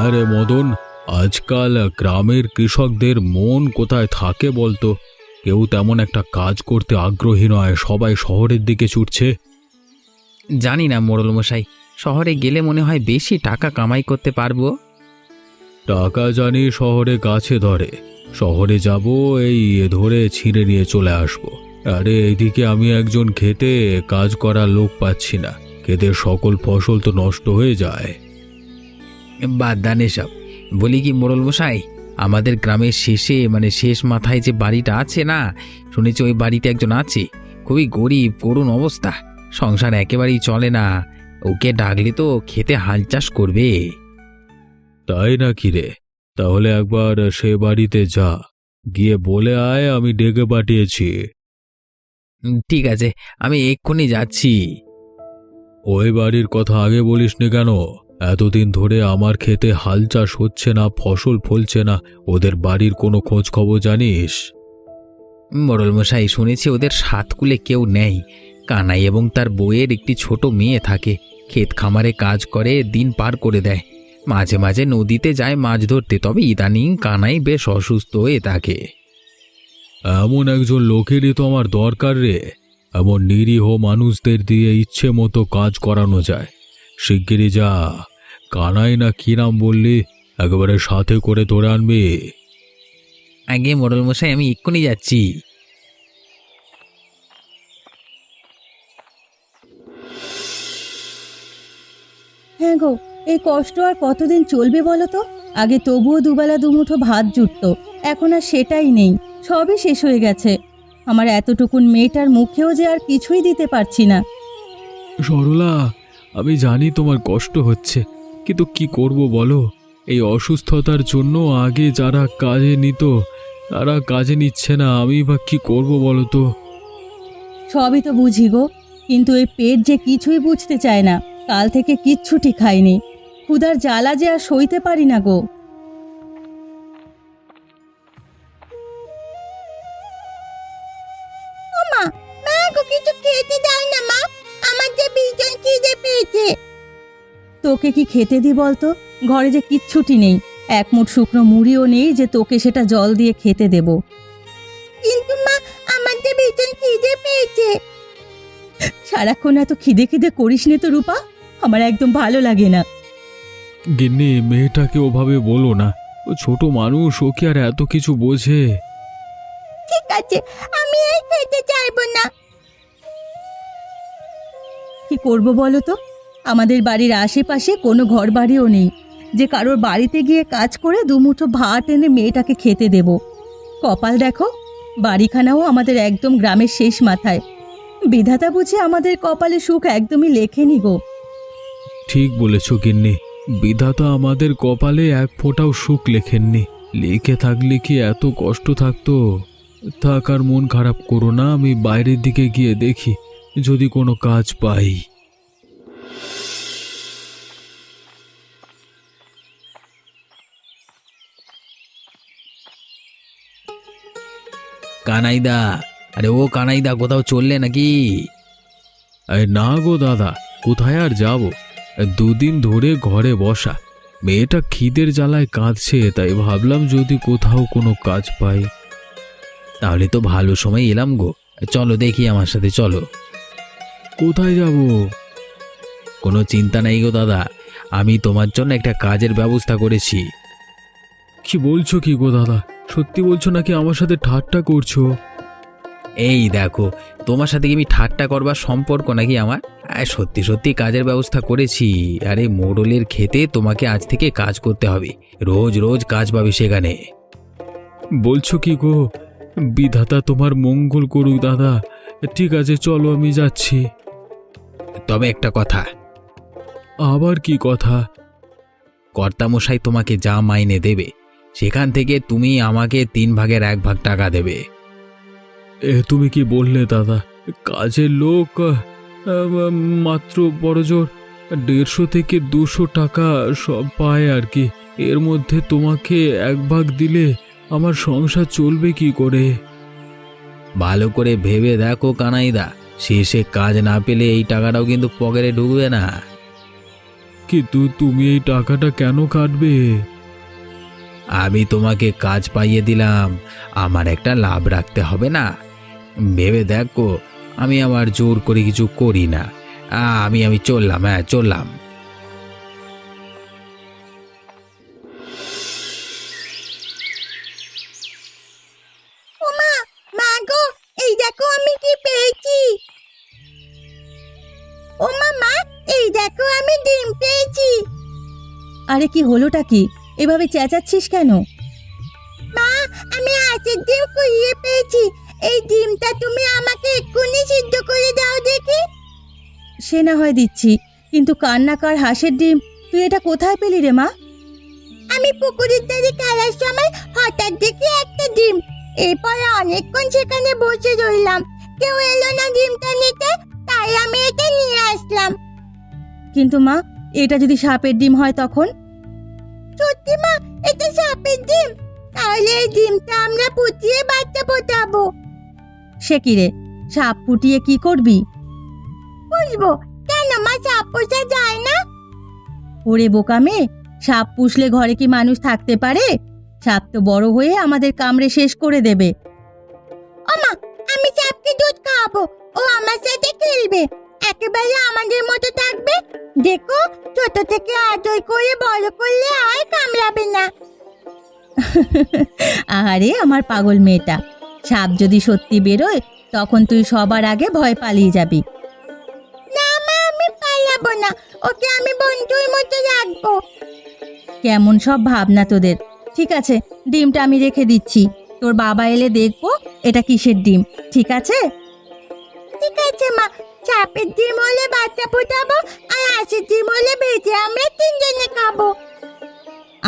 হ্যাঁ রে মদন, আজকাল গ্রামের কৃষকদের মন কোথায় থাকে বলতো? কেউ তেমন একটা কাজ করতে আগ্রহী নয়, সবাই শহরের দিকে ছুটছে। জানি না মোড়ল মশাই, শহরে গেলে মনে হয় বেশি টাকা কামাই করতে পারবো। টাকা জানি শহরে গাছে ধরে, শহরে যাব এই ধরে ছিঁড়ে নিয়ে চলে আসবো। আরে এইদিকে আমি একজন খেতে কাজ করার লোক পাচ্ছি না, ক্ষেতের সকল ফসল তো নষ্ট হয়ে যায়। বাদ দান এসব। বলি কি মোড়ল মশাই, আমাদের গ্রামের শেষে মানে শেষ মাথায় যে বাড়িটা আছে না, শুনেছি ওই বাড়িতে একজন আছে, খুবই গরিব, করুণ অবস্থা, সংসার একেবারেই চলে না। ওকে ডাকলে তো খেতে হাল চাষ করবে। তাই নাকি রে? তাহলে একবার সে বাড়িতে যা, গিয়ে বলে আয় আমি ডেকে পাঠিয়েছি। ঠিক আছে, আমি এক্ষুনি যাচ্ছি। ওই বাড়ির কথা আগে বলিসনি কেন? এতদিন ধরে আমার খেতে হাল চাষ হচ্ছে না, ফসল ফলছে না, ওদের বাড়ির কোনো খোঁজ খবর জানিস? মোড়ল মশাই, শুনেছি ওদের সাতকুলে কেউ নেই। কানাই এবং তার বউয়ের একটি ছোট মেয়ে থাকে, ক্ষেত খামারে কাজ করে দিন পার করে দেয়। মাঝে মাঝে নদীতে যায় মাছ ধরতে, তবে ইদানিং কানাই বেশ অসুস্থ হয়ে থাকে। এমন একজন লোকেরই তো আমার দরকার রে। এমন নিরীহ মানুষদের দিয়ে ইচ্ছে মতো কাজ করানো যায়। শিগগিরই যা, কানাই না কি নাম বললি, একেবারে সাথে করে ধরে আনবি। আগে মোড়ল মশাই, আমি এক্ষুনি যাচ্ছি। হ্যাঁ গো, এই কষ্ট আর কতদিন চলবে বলো তো? আগে তবুও দুবেলা দুমুঠো ভাত জুটতো, এখন আর সেটাই নেই, সবই শেষ হয়ে গেছে। আমার এতটুকুন মেয়েটার মুখেও যে আর কিছুই দিতে পারছি না। সরলা, আমি জানি তোমার কষ্ট হচ্ছে, কিন্তু কি করব বলো? এই অসুস্থতার জন্য আগে যারা কাজে নিত তারা কাজে নিচ্ছে না, আমি বা কি করব বলো তো? সবই তো বুঝি গো, কিন্তু এই পেট যে কিছুই বুঝতে চায় না। কাল থেকে কিচ্ছুটি খাইনি, ক্ষুধার জ্বালা যে আর সইতে পারি না গো। মা, মা গো, কিছু খেতে দাও না মা, আমার যে ভীষণ খিদে পেয়েছে। তোকে কি খেতে দি বলতো? ঘরে যে কিচ্ছুটি নেই, এক মুঠ শুকনো মুড়িও নেই যে তোকে সেটা জল দিয়ে খেতে দেব। কিন্তু মা, আমার যে ভীষণ খিদে পেয়েছে। সারাক্ষণ এত খিদে খিদে করিস নে তো রূপা, আমার একদম ভালো লাগে না। গিন্নি, মেয়েটাকে ওভাবে বলো না, ও ছোট মানুষ, ও কি আর এত কিছু বোঝে? ঠিক আছে, আমি এই খেতে চাইবো না। কি করব বলো তো? আমাদের বাড়ির আশেপাশে কোনো ঘর বাড়িও নেই যে কারোর বাড়িতে গিয়ে কাজ করে দুমুঠো ভাত এনে মেয়েটাকে খেতে দেব। কপাল দেখো, বাড়িখানাও আমাদের একদম গ্রামের শেষ মাথায়। বিধাতা বুঝে আমাদের কপালে সুখ একদমই লেখেনি গো। ঠিক বলেছ গিন্নি, বিধাতা আমাদের কপালে এক ফোঁটাও সুখ লেখেননি। লিখে থাকলে কি এত কষ্ট থাকতো? থাক, আর মন খারাপ করো না, আমি বাইরের দিকে গিয়ে দেখি যদি কোনো কাজ পাই। কানাইদা, আরে ও কানাইদা, কোথাও চললে নাকি? না গো দাদা, কোথায় আর যাব? দুদিন ধরে ঘরে বসা, মেয়েটা খিদের জ্বালায় কাঁদছে, তাই ভাবলাম যদি কোথাও কোনো কাজ পাই। তাহলে তো ভালো সময় এলাম গো, চলো দেখি, আমার সাথে চলো। কোথায় যাব? কোনো চিন্তা নাই গো দাদা, আমি তোমার জন্য একটা কাজের ব্যবস্থা করেছি। কি বলছো কি গো দাদা? সত্যি বলছো নাকি আমার সাথে ঠাট্টা করছো? এই দেখো, তোমার সাথে কি আমি ঠাট্টা করবার সম্পর্ক নাকি আমার? সত্যি সত্যি কাজের ব্যবস্থা করেছি। আরে মোড়লের খেতে তোমাকে আজ থেকে কাজ করতে হবে, রোজ রোজ কাজ পাবে সেখানে। বলছো কি গো? বিধাতা তোমার মঙ্গল করুক দাদা। ঠিক আছে, চলো আমি যাচ্ছি। তবে একটা কথা। আবার কি কথা? কর্তামশাই তোমাকে যা মাইনে দেবে সেখান থেকে তুমি আমাকে 3/1 টাকা দেবে। তুমি কি বললে দাদা? কাজের লোক মাত্র বড়জোর 150 থেকে 200 টাকা সব পায় আর কি। এর মধ্যে তোমাকে 1 ভাগ দিলে আমার সংসার চলবে কি করে? ভালো করে ভেবে দেখো কানাইদা, শেষে কাজ না পেলে এই টাকাটাও কিন্তু পকেটে ঢুকবে না। কিন্তু তুমি এই টাকাটা কেন কাটবে? আমি তোমাকে কাজ পাইয়ে দিলাম, আমার একটা লাভ রাখতে হবে না? ভেবে দেখো, আমি আবার জোর করে কিছু করি না। আমি চললাম, হ্যাঁ চললাম। ওমা, মা গো, এই দেখো আমি কি পেয়েছি। ওমা মা, এই দেখো আমি ডিম পেয়েছি। আরে কি হলোটা কি? এভাবে চেঁচাচ্ছিস কেন? মা, আমি হাঁসের ডিম কুড়িয়ে পেয়েছি। এই ডিমটা তুমি আমাকে এক্ষুনি সিদ্ধ করে দাও দেখি। সে না হয় দিচ্ছি, কিন্তু কান্নাকার হাঁসের ডিম তুই এটা কোথায় পেলি রে মা? আমি পুকুরের ধারে খেলার সময় হঠাৎ দেখি একটা ডিম। এরপর অনেকক্ষণ সেখানে বসে রইলাম, কেউ এলো না ডিমটা নিতে, তাই আমি এটা নিয়ে আসলাম। কিন্তু মা, এটা যদি সাপের ডিম হয় তখন? সত্যি মা, এটা সাপের ডিম? তাহলে এই ডিমটা আমরা ফুটিয়ে বাচ্চা ফোটাবো। সে কি রে, সাপ ফুটিয়ে কি করবি? বুঝবো কেন মা, সাপ পোষা যায় না? ওরে বোকা মেয়ে, সাপ পুষলে ঘরে কি মানুষ থাকতে পারে? সাপ তো বড় হয়ে আমাদের কামড়ে শেষ করে দেবে। ওমা, আমি সাপকে দুধ খাওয়াবো, ও আমার সাথে খেলবে, একেবারে আমাদের মতো থাকবে। দেখো, ছোট থেকে আদর করে বড় করলে আর কামড়াবে না। আরে আমার পাগল মেয়েটা, সাপ যদি সত্যি বেরোয় তখন তুই সবার আগে ভয় পালিয়ে যাবি। না মা, আমি পালাবো না, ওকে আমি বন্ধুর মতো রাখবো। কেমন সব ভাবনা তোদের। ঠিক আছে, ডিমটা আমি রেখে দিচ্ছি, তোর বাবা এলে দেখবো এটা কিসের ডিম। ঠিক আছে? ঠিক আছে মা, সাপের ডিম হলে বাচ্চা ফোটাবো, আর হাঁসের ডিম হলে ভেজে আমরা তিনজনে খাবো।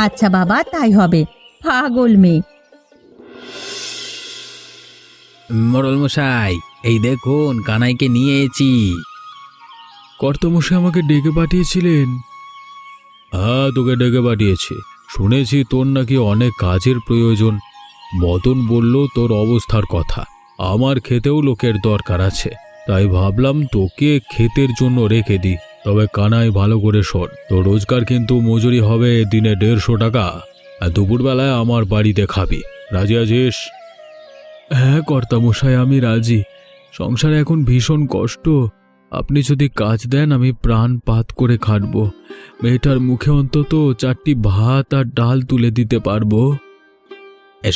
আচ্ছা বাবা, তাই হবে। পাগল মেয়ে। মোড়ল মশাই, এই দেখুন কানাইকে নিয়ে এসেছি। কর্তামশাই আমাকে ডেকে পাঠিয়েছিলেন? হ্যাঁ, তোকে ডেকে পাঠিয়েছি। শুনেছি তোর নাকি অনেক কাজের প্রয়োজন। মদন বলল তোর অবস্থার কথা। আমার খেতেও লোকের দরকার আছে, তাই ভাবলাম তোকে ক্ষেতের জন্য রেখে দিই। তবে কানাই, ভালো করে শোন, তোর রোজগার কিন্তু মজুরি হবে দিনে 150 টাকা, আর দুপুরবেলায় আমার বাড়িতে খাবি। রাজি আছিস? হ্যাঁ কর্তামশাই, আমি রাজি। সংসারে এখন ভীষণ কষ্ট। আপনি যদি কাজ দেন আমি প্রাণপাত করে খাটব। মেয়েটার মুখে অন্তত 4টি ভাত আর ডাল তুলে দিতে পারবো।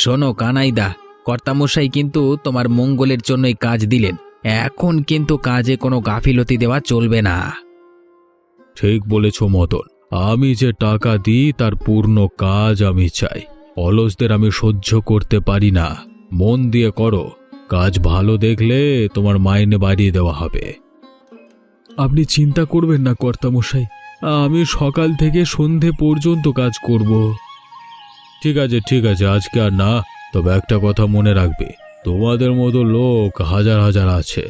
শোনো কানাইদা, কর্তামশাই কিন্তু তোমার মঙ্গলের জন্যই কাজ দিলেন, এখন কিন্তু কাজে কোনো গাফিলতি দেওয়া চলবে না। ঠিক বলেছ মদন, আমি যে টাকা দিই তার পূর্ণ কাজ আমি চাই। অলসদের আমি সহ্য করতে পারি না। মন দিয়ে করো, কাজ ভালো দেখলে তোমার মাইনে বাড়িয়ে দেওয়া হবে। আপনি চিন্তা করবেন না কর্তামশাই, আমি সকাল থেকে সন্ধে পর্যন্ত কাজ করব। ঠিক আছে ঠিক আছে, আজকে আর না। তবে একটা কথা মনে রাখবে, তোমাদের মতো লোক হাজার হাজার আছে।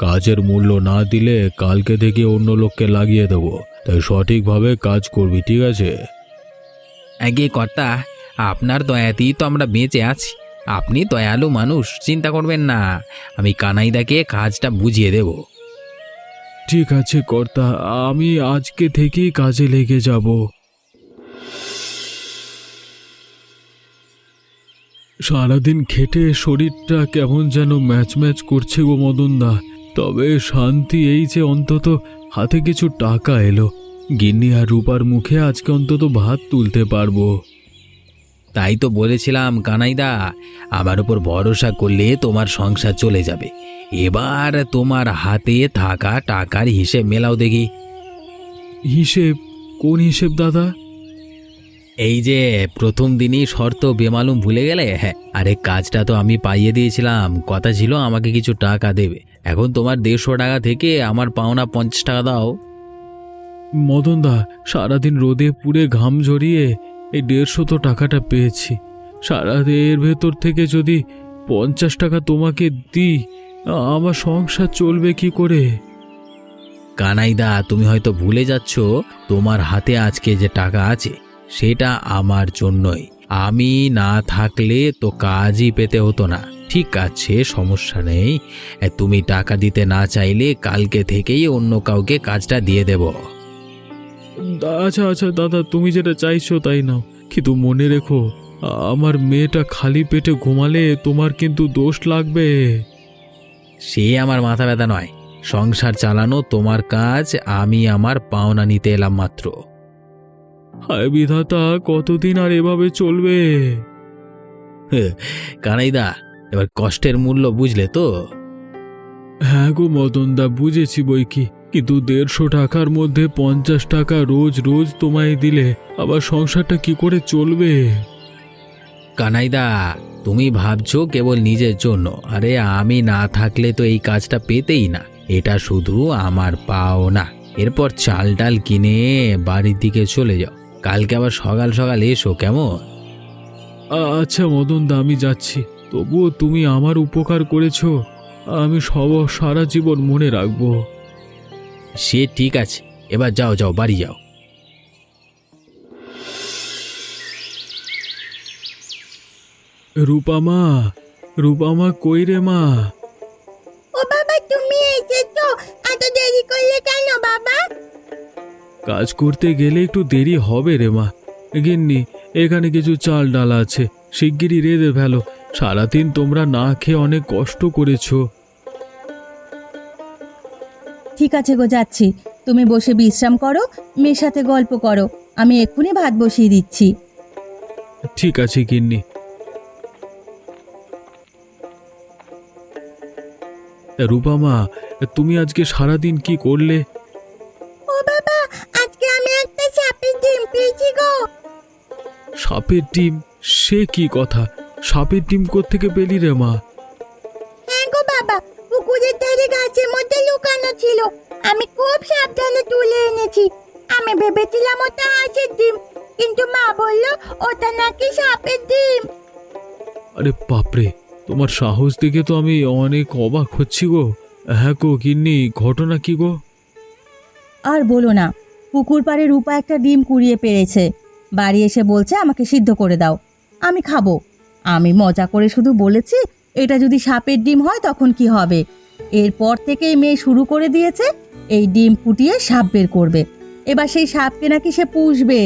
কাজের মূল্য না দিলে কালকে থেকে অন্য লোককে লাগিয়ে দেবো। তাই সঠিকভাবে কাজ করবি, ঠিক আছে? আগে কর্তা, আপনার দয়াতেই তো আমরা বেঁচে আছি। আপনি দয়ালু মানুষ, চিন্তা করবেন না, আমি কানাইদাকে কাজটা বুঝিয়ে দেব। ঠিক আছে কর্তা, আমি আজকে থেকেই কাজে লেগে যাব। সারাদিন খেটে শরীরটা কেমন যেন ম্যাচ ম্যাচ করছে গো মদনদা। তবে শান্তি এই যে অন্তত হাতে কিছু টাকা এলো। গিন্নি আর রূপার মুখে আজকে অন্তত ভাত তুলতে পারবো। তাই তো বলেছিলাম কানাইদা, আমার উপর ভরসা করলে তোমার সংসার চলে যাবে। এবার তোমার হাতে থাকা টাকার হিসেব মেলাও দেখি। হিসেব? কোন হিসেব দাদা? এই যে প্রথম দিনই শর্ত বেমালুম ভুলে গেলে? হ্যাঁ, আরে কাজটা তো আমি পাইয়ে দিয়েছিলাম, কথা ছিল আমাকে কিছু টাকা দেবে। এখন তোমার 150 টাকা থেকে আমার পাওনা 50 টাকা দাও। মদনদা, সারাদিন রোদে পুড়ে ঘাম ঝরিয়ে এই 150 তো টাকাটা পেয়েছি। এর ভেতর থেকে যদি 50 টাকা তোমাকে দিই, আমার সংসার চলবে কি করে? কানাইদা, তুমি হয়তো ভুলে যাচ্ছ, তোমার হাতে আজকে যে টাকা আছে সেটা আমার জন্যই। আমি না থাকলে তো কাজই পেতে হতো না। ঠিক আছে, সমস্যা নেই। তুমি টাকা দিতে না চাইলে কালকে থেকেই অন্য কাউকে কাজটা দিয়ে দেব। আচ্ছা আচ্ছা দাদা, তুমি যেটা চাইছো তাই নাও, কিন্তু মনে রেখো আমার মেয়েটা খালি পেটে ঘুমালে তোমার কিন্তু দোষ লাগবে। সে আমার মাথা ব্যথা নয়, সংসার চালানো তোমার কাজ, আমি আমার পাওনা নিতে এলাম মাত্র। হায় বিধাতা, কতদিন আর এভাবে চলবে? কানাইদা, এবার কষ্টের মূল্য বুঝলে তো? হ্যাঁ গো মদনদা, বুঝেছি বই কি, কিন্তু 150 টাকার মধ্যে 50 টাকা রোজ রোজ তোমায় দিলে আবার সংসারটা কি করে চলবে? কানাইদা, তুমি ভাবছো কেবল নিজের জন্য, আরে আমি না থাকলে তো এই কাজটা পেতেই না। এটা শুধু আমার পাওনা। এরপর চাল ডাল কিনে বাড়ির দিকে চলে যাও, কালকে আবার সকাল সকাল এসো, কেমন? আচ্ছা মদনদা, আমি যাচ্ছি, তবুও তুমি আমার উপকার করেছো, আমি সারা জীবন মনে রাখবো। সে ঠিক আছে, এবার যাও যাও, বাড়ি যাও। রূপামা, রূপামা কই রে মা? ও বাবা, তুমি এসেছো? এত দেরি করলে কেন বাবা? কাজ করতে গেলে একটু দেরি হবে রে মা। গিন্নি, এখানে কিছু চাল ডাল আছে, শিগগিরই রেঁধে ফেলো। সারাদিন তোমরা না খেয়ে অনেক কষ্ট করেছো। ঠিক আছে গো, যাচ্ছি। তুমি বসে বিশ্রাম করো, মেয়ের সাথে গল্প করো, আমি এক্ষুনি ভাত বসিয়ে দিচ্ছি। ঠিক আছে গিন্নি। রূপামা, তুমি আজকে সারাদিন কি করলে? ও বাবা, আজকে আমি একটা সাপের ডিম পেয়েছি গো। সাপের ডিম? সে কি কথা, সাপের ডিম কোত্থেকে পেলি রে মা? হ্যাঁ গো বাবা, পুকুরের ধারে গাছের মধ্যে লুকানো ছিল, আমি খুব সাবধানে তুলে এনেছি। আমি ভেবেছিলাম ওটা হাঁসের ডিম, কিন্তু মা বললো ওটা নাকি সাপের ডিম। আরে বাপরে, তোমার সাহস দেখে তো আমি অনেক অবাক হচ্ছি গো। হ্যাঁ গো গিন্নি, ঘটনা কি গো? আর বলো না, পুকুর পাড়ে রূপা একটা ডিম কুড়িয়ে পেরেছে, বাড়ি এসে বলছে আমাকে সিদ্ধ করে দাও, আমি খাবো। আমি মজা করে শুধু বলেছি এটা যদি সাপের ডিম হয় তখন কি হবে। এরপর থেকেই মেয়ে শুরু করে দিয়েছে এই ডিম ফুটিয়ে সাপ বের করবে, এবার সেই সাপকে নাকি সে পুষবে।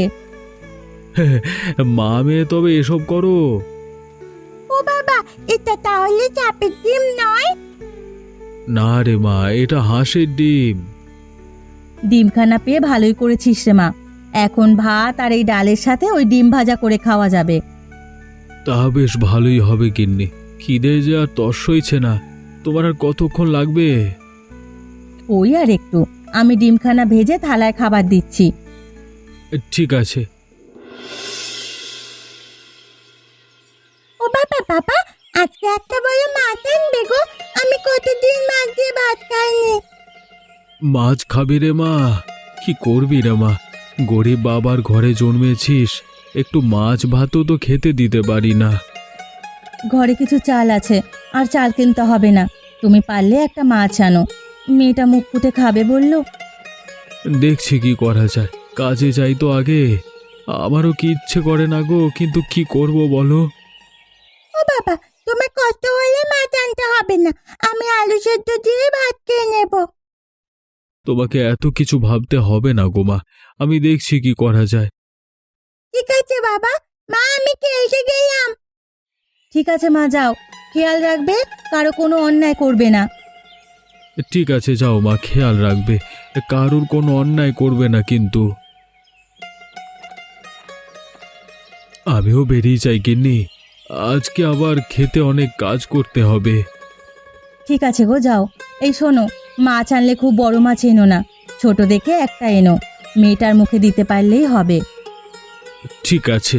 মা মেয়ে তবে এসব করো? ও বাবা, এটা তাহলে সাপের ডিম নয়? না রে মা, এটা হাঁসের ডিম। ডিমখানা পেয়ে ভালোই করেছিস রে মা, এখন ভাত আর এই ডালের সাথে ওই ডিম ভাজা করে খাওয়া যাবে। তা বেশ ভালোই হবে গিন্নি, খিদে যে আর তর সইছে না। তোমার আর কতক্ষণ লাগবে? ওই আর একটু, আমি ডিমখানা ভেজে থালায় খাবার দিচ্ছি। ঠিক আছে। ও বাবা বাবা, আজকে একটা বড় মাছ আনবে গো, আমি কতদিন মাছ দিয়ে ভাত খাইনি। মাছ খাবি রে মা? কি করবি রে মা, গরিব বাবার ঘরে জন্মেছিস, একটু মাছ ভাতও তো খেতে দিতে পারি না। ঘরে কিছু চাল আছে, আর চাল কিনতে হবে না, তুমি পারলে একটা মাছ আনো, মেয়েটা মুখ ফুটে খাবে বললো। দেখছি কি করা যায়, কাজে যাই তো আগে। আমারও কি ইচ্ছে করে না গো, কিন্তু কি করব বলো? ও বাবা, তোমার কষ্ট হলে মাছ আনতে হবে না, আমি আলু সেদ্ধ দিয়ে ভাত খেয়ে নেব। তোমাকে এত কিছু ভাবতে হবে না গো মা, আমি দেখছি কি করা যায়। ঠিক আছে বাবা, মা আমি খেয়ে এসে গেলাম। ঠিক আছে মা, যাও, খেয়াল রাখবে কারো কোনো অন্যায় করবে না। ঠিক আছে যাও মা, খেয়াল রাখবে, কারুর কোনো অন্যায় করবে না কিন্তু। আমিও বেরিয়ে যাই গিন্নি, আজকে আবার খেতে অনেক কাজ করতে হবে। ঠিক আছে গো, যাও। এই শোনো, মাছ আনলে খুব বড় মাছ এনো না, ছোট দেখে একটা এনো, মেয়েটার মুখে দিতে পারলেই হবে। ঠিক আছে,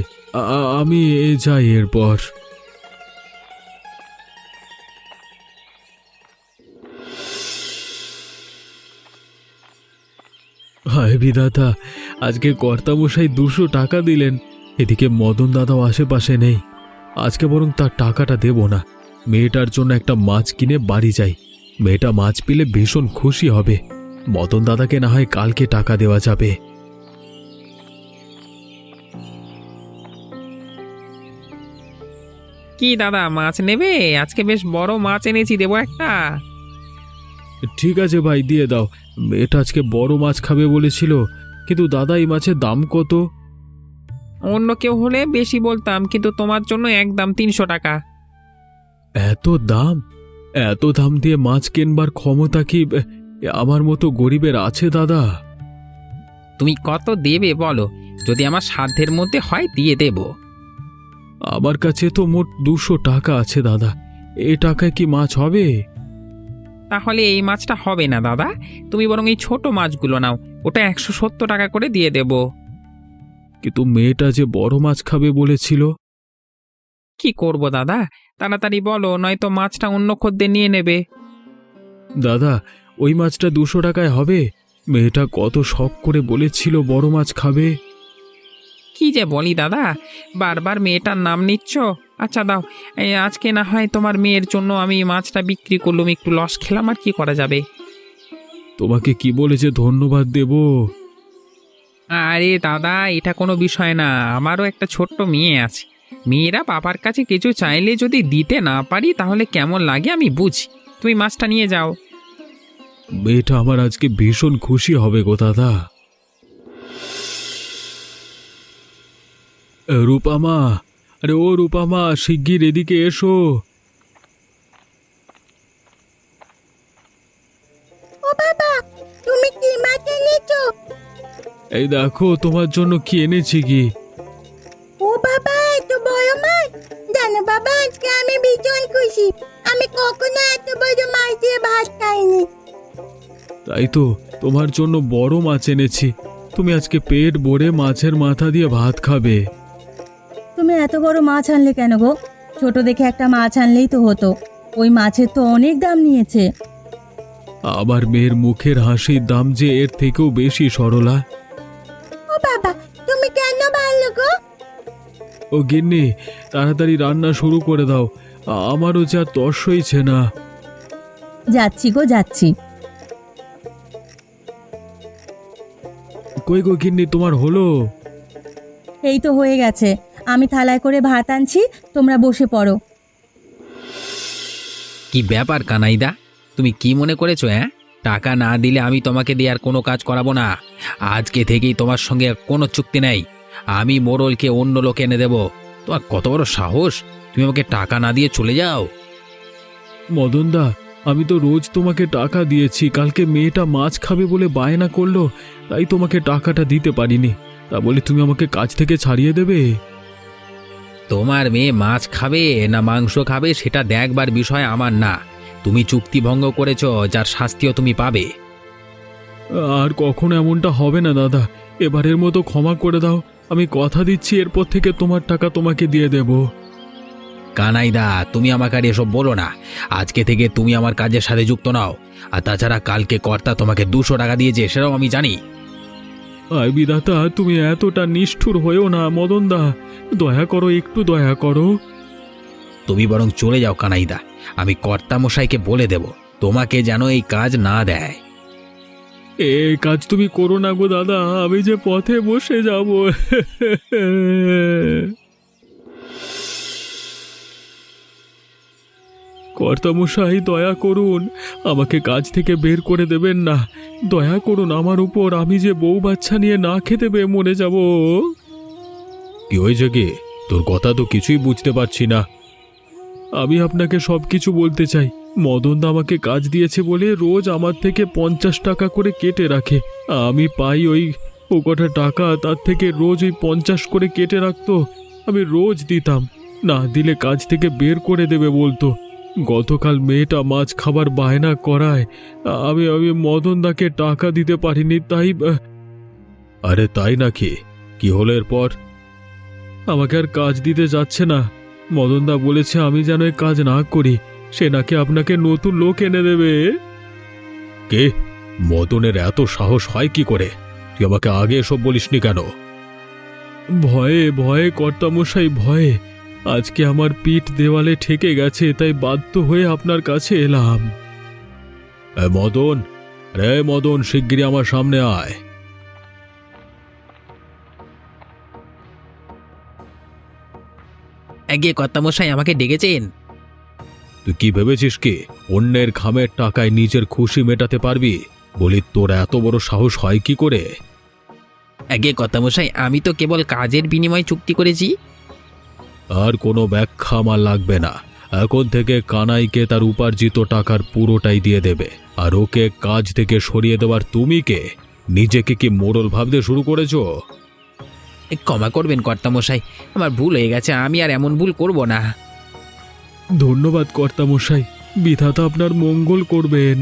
আমি যাই এরপর। হায় বিধাতা, আজকে কর্তামশাই 200 টাকা দিলেন, এদিকে মদন দাদাও আশেপাশে নেই। আজকে বরং তার টাকাটা দেব না, মেয়েটার জন্য একটা মাছ কিনে বাড়ি যাই। মেয়েটা মাছ পেলে ভীষণ খুশি হবে। মদন দাদাকে না হয় কালকে টাকা দেওয়া যাবে। কি দাদা, মাছ নেবে? আজকে বেশ বড় মাছ এনেছি, দেবো একটা? ঠিক আছে ভাই, দিয়ে দাও। মেয়েটা আজকে বড় মাছ খাবে বলেছিল, কিন্তু দাদা এই মাছের দাম কত? অন্য কেউ হলে বেশি বলতাম, কিন্তু তোমার জন্য একদম 300 টাকা। এত দাম? এত দাম দিয়ে মাছ কেনবার ক্ষমতা কি আমার মতো গরিবের আছে দাদা? তুমি কত দেবে বলো, যদি আমার সাধ্যের মধ্যে হয় দিয়ে দেব। আমার কাছে তো মোট 200 টাকা আছে দাদা, এ টাকায় কি মাছ হবে? তাহলে এই মাছটা হবে না দাদা, তুমি বরং এই ছোট মাছগুলো নাও, ওটা 170 টাকা করে দিয়ে দেব। কিন্তু মেয়েটা যে বড় মাছ খাবে বলেছিল। কি করব দাদা, তাড়াতাড়ি বলো, নয়তো মাছটা অন্য খদ্দের নিয়ে নেবে। দাদা ওই মাছটা 200 টাকায় হবে? মেয়েটা কত শখ করে বলেছিল বড় মাছ খাবে। কি যে বলি দাদা, বারবার মেয়েটার নাম নিচ্ছ। আচ্ছা দাও, এই আজকে না হয় তোমার মেয়ের জন্য আমি মাছটা বিক্রি করলুম, একটু লস খেলাম, আর কি করা যাবে। তোমাকে কি বলে যে ধন্যবাদ দেব? আরে দাদা, এটা কোনো বিষয় না, আমারও একটা ছোট্ট মেয়ে আছে। মেয়েরা বাবার কাছে কিছু চাইলে যদি দিতে না পারি তাহলে কেমন লাগে আমি বুঝি। তুমি মাছটা নিয়ে যাও। মেয়েটা আমার আজকে ভীষণ খুশি হবে গো দাদা। রূপামা, আরে ও রূপামা, শিগগির এদিকে এসো। ও বাবা, তুমি কি মাছ এনেছো? এই দেখো তোমার জন্য কি এনেছি কি। ও বাবা, এত বড় মাছ! জানো বাবা, আজকে আমি ভীষণ খুশি। আমি কখনো এত বড় মাছ দিয়ে ভাত খাইনি। তাই তো তোমার জন্য বড় মাছ এনেছি, তুমি আজকে পেট ভরে মাছের মাথা দিয়ে ভাত খাবে। তুমি এত বড় মাছ আনলে কেন গো? ছোট দেখে একটা মাছ আনলেই তো হতো। ওই মাছের তো অনেক দাম নিয়েছে। আমার মেয়ের মুখের হাসির দাম যে এর থেকেও বেশি সরলা। ও বাবা, তুমি কেন ভালো গো? ও গিন্নি, তাড়াতাড়ি রান্না শুরু করে দাও, আমারও যা তর সইছে না। যাচ্ছি গো, যাচ্ছি। কই গো গিন্নি, তোমার হলো? এই তো হয়ে গেছে, আমি থালায় করে ভাত আনছি, তোমরা বসে পড়ো। কি ব্যাপার কানাইদা, তুমি কি মনে করেছো? টাকা না দিলে আমি তোমাকে দিয়ে আর কোনো কাজ করাবো না। আজকে থেকেই তোমার সঙ্গে আর কোনো চুক্তি নেই। আমি মোড়লকে অন্য লোক এনে দেবো। তোমার কত বড় সাহস, তুমি আমাকে টাকা না দিয়ে চলে যাও? মদনদা, আমি তো রোজ তোমাকে টাকা দিয়েছি, কালকে মেয়েটা মাছ খাবে বলে বায়না করলো, তাই তোমাকে টাকাটা দিতে পারিনি। তা বলে তুমি আমাকে কাজ থেকে ছাড়িয়ে দেবে? তোমার মেয়ে মাছ খাবে না মাংস খাবে সেটা দেখবার বিষয় আমার না। তুমি চুক্তি ভঙ্গ করেছো, যার শাস্তিও তুমি পাবে। আর কখনো এমনটা হবে না দাদা, এবারের মতো ক্ষমা করে দাও। আমি কথা দিচ্ছি এরপর থেকে তোমার টাকা তোমাকে দিয়ে দেব। কানাইদা, তুমি আমাকে আর এসব বলো না। আজকে থেকে তুমি আমার কাজের সাথে যুক্ত নাও। আর তাছাড়া কালকে কর্তা তোমাকে 200 টাকা দিয়েছে, সেটাও আমি জানি। আয় বিধাতা, তুমি এতটা নিষ্ঠুর হয়েও না মদনদা, দয়া করো, একটু দয়া করো। তুমি বরং চলে যাও কানাইদা, আমি কর্তামশাইকে বলে দেব তোমাকে যেন এই কাজ না দেয়। এই কাজ তুমি করো না গো দাদা, আমি যে পথে বসে যাব। কর্তামশাই দয়া করুন, আমাকে কাজ থেকে বের করে দেবেন না। দয়া করুন আমার উপর, আমি যে বউ বাচ্চা নিয়ে না খেতে পেয়ে মরে যাব। কি হয়েছে কি? তোর কথা তো কিছুই বুঝতে পারছি না। আমি আপনাকে সব কিছু বলতে চাই। মদনদা আমাকে কাজ দিয়েছে বলে রোজ আমার থেকে 50 টাকা করে কেটে রাখে। আমি পাই ওই কটা টাকা, তার থেকে রোজ ওই 50 করে কেটে রাখতো। আমি রোজ দিতাম, না দিলে কাজ থেকে বের করে দেবে বলতো। গতকাল মেয়েটা মাছ খাবার বায়না করায় আমি আমি মদনদাকে টাকা দিতে পারিনি, তাই। আরে তাই নাকি? কি হলো এরপর? আমাকে আর কাজ দিতে যাচ্ছে না। মদনদা বলেছে আমি যেন এই কাজ না করি, সে নাকি আপনাকে নতুন লোক এনে দেবে। কে? মদনের এত সাহস হয় কি করে? তুই আমাকে আগে এসব বলিসনি কেন? ভয়ে ভয়ে কর্তামশাই, ভয়ে। আজকে আমার পিঠ দেওয়ালে ঠেকে গেছে, তাই বাধ্য হয়ে আপনার কাছে এলাম। মদন, রে মদন, শিগগিরই আমার সামনে আয়। গিয়ে কর্তামশাই আমাকে ডেকেছেন? তুই কি ভেবেছিস কি অন্যের ঘামের টাকায় নিজের খুশি মেটাতে পারবি? বলি তোর এত বড় সাহস হয় কি করে? আগে কর্তামশাই, আমি তো কেবল কাজের বিনিময়ে চুক্তি করেছি। আর কোনো ব্যাখ্যা আমার লাগবে না। এখন থেকে কানাইকে তার উপার্জিত টাকার পুরোটাই দিয়ে দেবে। আর ওকে কাজ থেকে সরিয়ে দেওয়ার তুমি কে? নিজেকে কি মোড়ল ভাবতে শুরু করেছো? ক্ষমা করবেন কর্তামশাই, আমার ভুল হয়ে গেছে, আমি আর এমন ভুল করব না। ধন্যবাদ কর্তামশাই, বিধাতা আপনার মঙ্গল করবেন।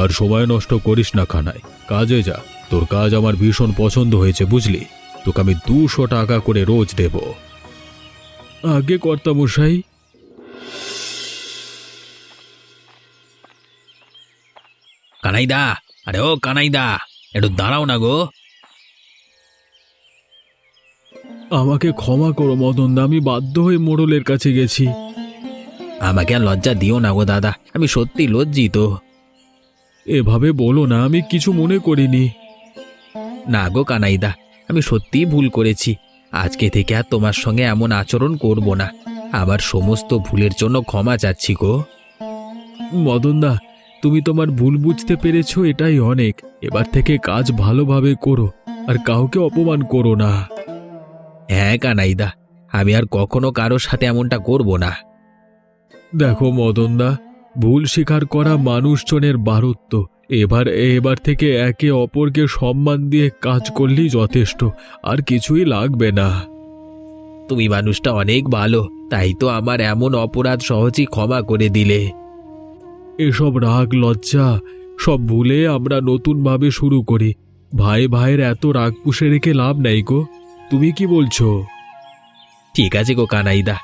আর সময় নষ্ট করিস না কানাই, কাজে যা। তোর কাজ আমার ভীষণ পছন্দ হয়েছে বুঝলি। তোকে আমি 200 টাকা করে রোজ দেব। আগে কর্তামশাই। কানাইদা, আরে ও কানাইদা, একটু দাঁড়াও না গো। আমাকে ক্ষমা করো মদনদা, আমি বাধ্য হয়ে মোড়লের কাছে গেছি। আমাকে আর লজ্জা দিও না গো দাদা, আমি সত্যি লজ্জিত। এভাবে বলো না, আমি কিছু মনে করিনি। না গো কানাইদা, আমি সত্যিই ভুল করেছি। আজকে থেকে আর তোমার সঙ্গে এমন আচরণ করব না। আমার সমস্ত ভুলের জন্য ক্ষমা চাচ্ছি গো। মদনদা, তুমি তোমার ভুল বুঝতে পেরেছো, এটাই অনেক। এবার থেকে কাজ ভালোভাবে করো, আর কাউকে অপমান করো না। হ্যাঁ কানাইদা, আমি আর কখনো কারোর সাথে এমনটা করব না। দেখো মদনদা, ভুল স্বীকার করা মানুষজনের বারত্ব। এবার থেকে একে অপরকে সম্মান দিয়ে কাজ করলেই যথেষ্ট, আর কিছুই লাগবে না। তুমি মানুষটা অনেক ভালো, তাই তো আমার এমন অপরাধ সহজেই ক্ষমা করে দিলে। এসব রাগ লজ্জা সব ভুলে আমরা নতুনভাবে শুরু করি। ভাই ভাইয়ের এত রাগ পুষে রেখে লাভ নাই গো। তুমি কি বলছো? ঠিক আছে গো কানাইদা,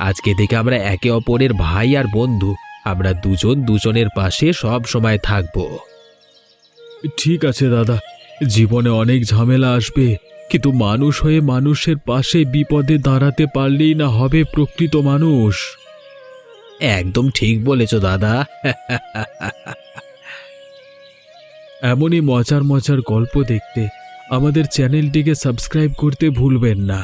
আজকে থেকে আমরা একে অপরের ভাই আর বন্ধু। আমরা দুজন দুজনের পাশে সব সময় থাকবো। ঠিক আছে দাদা, জীবনে অনেক ঝামেলা আসবে, কিন্তু মানুষ হয়ে মানুষের পাশে বিপদে দাঁড়াতে পারলেই না হবে প্রকৃত মানুষ। একদম ঠিক বলেছো দাদা। এমনই মজার মজার গল্প দেখতে আমাদের চ্যানেলটিকে সাবস্ক্রাইব করতে ভুলবেন না।